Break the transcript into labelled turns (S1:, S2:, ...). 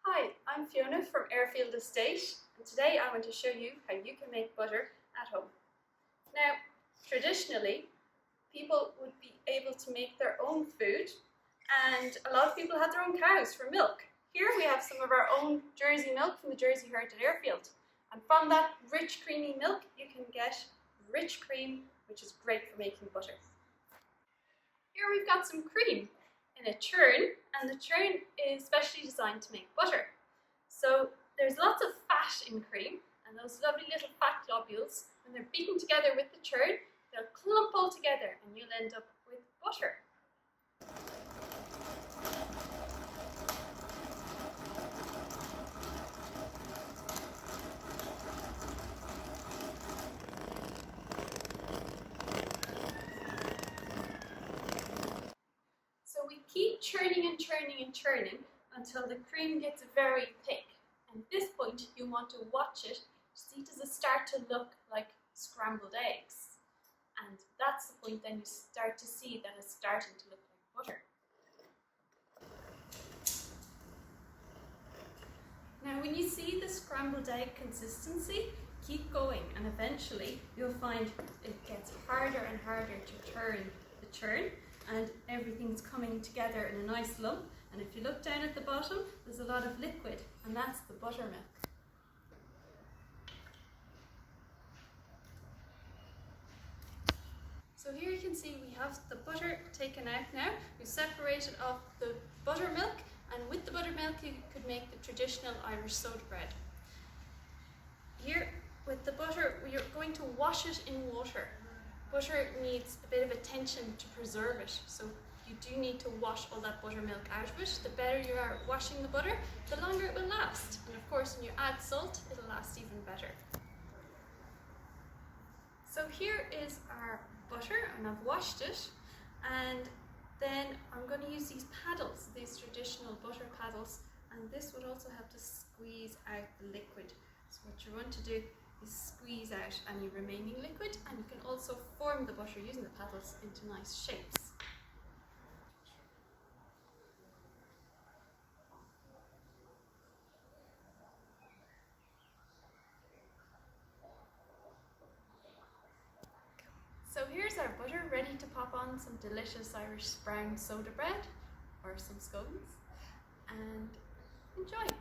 S1: Hi, I'm Fiona from Airfield estate, and today I want to show you how you can make butter at home. Now, traditionally, people would be able to make their own food, and a lot of people had their own cows for milk. Here we have some of our own Jersey milk from the Jersey herd at Airfield, and from that rich creamy milk you can get rich cream, which is great for making butter. Here we've got some cream in a churn, and the churn is specially designed to make butter. So there's lots of fat in cream, and those lovely little fat globules, when they're beaten together with the churn, they'll clump all together and you'll end up with butter. So we keep churning and churning and churning until the cream gets very thick. And at this point you want to watch it to see, does it start to look like scrambled eggs? And that's the point then you start to see that it's starting to look like butter. Now when you see the scrambled egg consistency, keep going, and eventually you'll find it gets harder and harder to turn the churn, and everything's coming together in a nice lump. And if you look down at the bottom, there's a lot of liquid, and that's the buttermilk. So here you can see we have the butter taken out now. We've separated off the buttermilk, and with the buttermilk you could make the traditional Irish soda bread. Here with the butter, we are going to wash it in water. Butter needs a bit of attention to preserve it, so you do need to wash all that buttermilk out of it. The better you are washing the butter, the longer it will last. And of course, when you add salt, it'll last even better. So here is our butter, and I've washed it. And then I'm going to use these paddles, these traditional butter paddles, and this would also help to squeeze out the liquid. So what you want to do is squeeze out any remaining liquid, and you can also form the butter using the paddles into nice shapes. So here's our butter ready to pop on some delicious Irish brown soda bread or some scones, and enjoy!